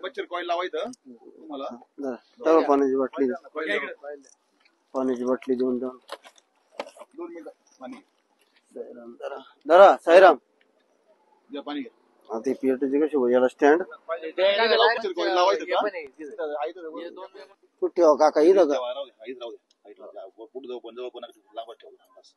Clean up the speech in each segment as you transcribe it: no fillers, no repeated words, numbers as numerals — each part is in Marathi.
बच्चर कॉईल लावायचं तुम्हाला पाण्याची बाटली देऊन 2 मिनिटं पाणी धरा साईराम द्या पाणी घ्या. ते पीएटीची कशी हो याला स्टँड बच्चर कॉईल लावायचं का कुठे हो काका इथं का राहू द्या पुढे जाऊ पण जवळ पण लांबच ठेवू बस.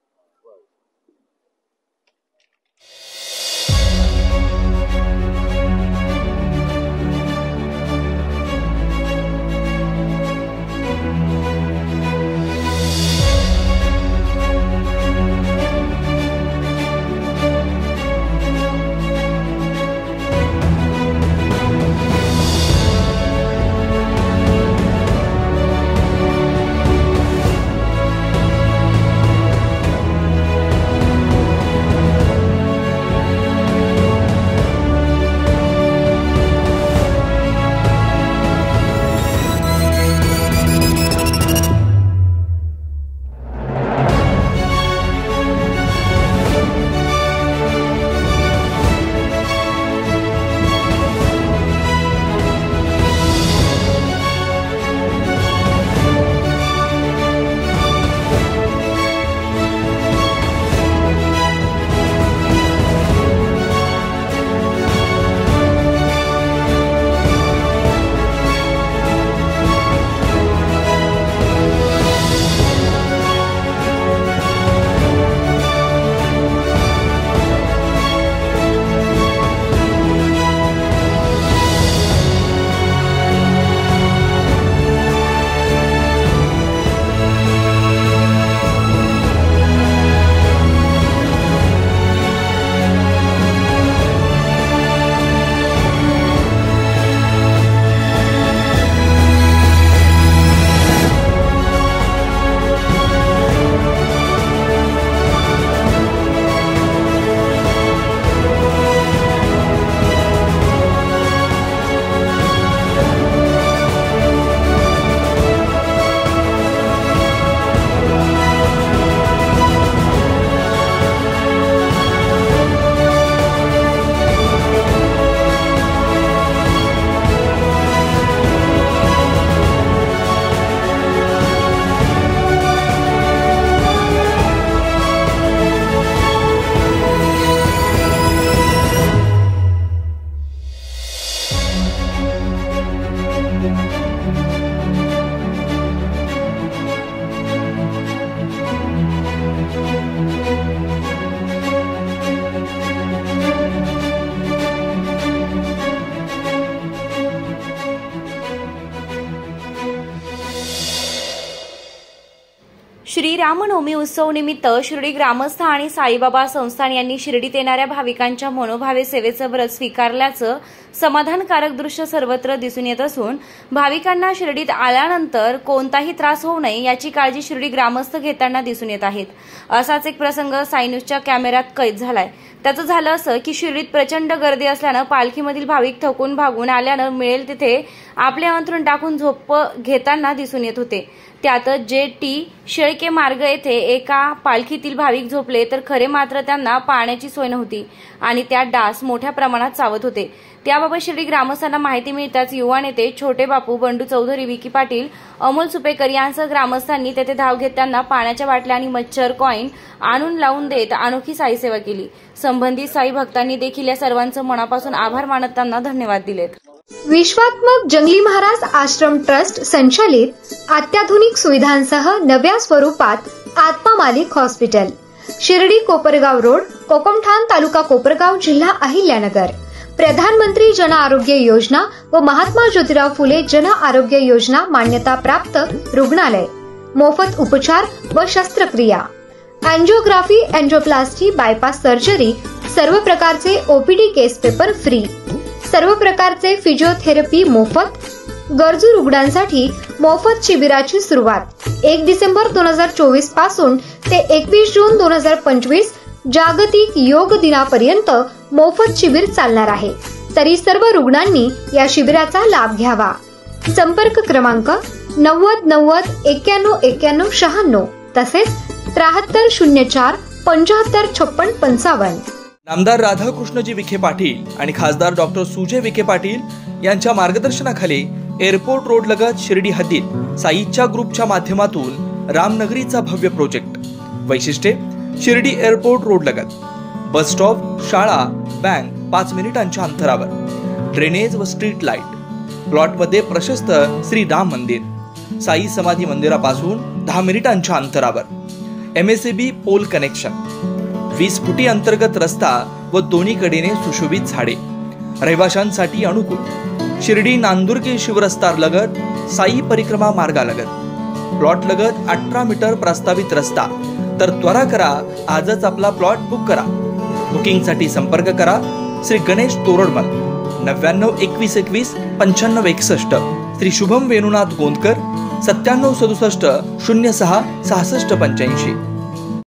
श्रीरामनवमी उत्सव निमित्त शिर्डी ग्रामस्थ आणि साईबाबा संस्थान यांनी शिर्डीत येणाऱ्या भाविकांच्या मनोभावे सेवेचं व्रत स्वीकारल्याचं समाधानकारक दृश्य सर्वत्र दिसून येत असून भाविकांना शिर्डीत आल्यानंतर कोणताही त्रास होऊ नये याची काळजी शिर्डी ग्रामस्थ घेताना दिसून येत आहेत. असाच एक प्रसंग साई न्यूजच्या कॅमेऱ्यात कैद झालाय. त्याचं झालं असं की शिर्डीत प्रचंड गर्दी असल्यानं पालखीमधील भाविक थकून भागून आल्यानं मिळेल तिथे आपले अंथरूण टाकून झोप घेताना दिसून येत होते. त्यात जे.टी. शेळके मार्ग येथे एका पालखीतील भाविक झोपले तर खरे मात्र त्यांना पाण्याची सोय नव्हती आणि त्यात डास मोठ्या प्रमाणात चावत होते. त्याबाबत शिर्डी ग्रामस्थांना माहिती मिळताच युवा नेते छोटे बापू, बंडू चौधरी, विकी पाटील, अमोल सुपेकर यांसह ग्रामस्थांनी तेथे धाव घेत त्यांना पाण्याच्या बाटल्या आणि मच्छर कॉइन आणून लावून देत अनोखी साई सेवा केली. संबंधित साई भक्तांनी देखील या सर्वांचं मनापासून आभार मानत त्यांना धन्यवाद दिलेत. विश्वात्मक जंगली महाराज आश्रम ट्रस्ट संचालित अत्याधुनिक सुविधांसह नव्या स्वरूपात आत्मा मालिक हॉस्पिटल, शिर्डी कोपरगाव रोड, कोकमठाण तालुका कोपरगाव, जिल्हा अहिल्यानगर. प्रधानमंत्री जन आरोग्य योजना व महात्मा ज्योतिराव फुले जन आरोग्य योजना मान्यता प्राप्त रुग्णालय. मोफत उपचार व शस्त्रक्रिया, अँजिओग्राफी, अँजिओप्लास्टी, बायपास सर्जरी, सर्व प्रकारचे ओपीडी केस पेपर फ्री, सर्व प्रकारचे फिजिओथेरपी मोफत. गरजू रुग्णांसाठी मोफत शिबिराची सुरुवात 1 डिसेंबर 2024 पासून ते 21 जून 2025 जागतिक योग दिनापर्यंत मोफत शिबिर चालणार आहे. तरी सर्व रुग्णांनी या शिबिराचा लाभ घ्यावा. संपर्क क्रमांक 90 90 91 91 96 तसेच 73 04 75 56 55. आमदार राधाकृष्णजी विखे पाटील आणि खासदार डॉक्टर सुजय विखे पाटील यांच्या मार्गदर्शनाखाली एअरपोर्ट रोड लगत शिर्डी हद्दीत साईच्या ग्रुपच्या माध्यमातून रामनगरीचा भव्य प्रोजेक्ट. वैशिष्ट्ये: शिर्डी एअरपोर्ट रोड लगत बस स्टॉप, शाळा, बँक 5 मिनिटांच्या अंतरावर, ड्रेनेज व स्ट्रीट लाईट. प्लॉटमध्ये प्रशस्त श्री राम मंदिर, साई समाधी मंदिरापासून 10 मिनिटांच्या अंतरावर, MSAB पोल कनेक्शन, 20 फुटी अंतर्गत रस्ता व दोन्ही कडेने सुशोभित झाडे, रहिवाशांसाठी अनुकूल. शिर्डी नांदुर्गे शिवरस्ता लगत साई परिक्रमा मार्गालगत. प्लॉट लगत 18 मीटर प्रस्तावित रस्ता. तर त्वरा करा, आजच आपला प्लॉट बुक करा. बुकिंगसाठी संपर्क करा श्री गणेश तोरडमल 99 21 21 95 61, श्री शुभम वेणुनाथ गोंदकर 97 67 06 66 85.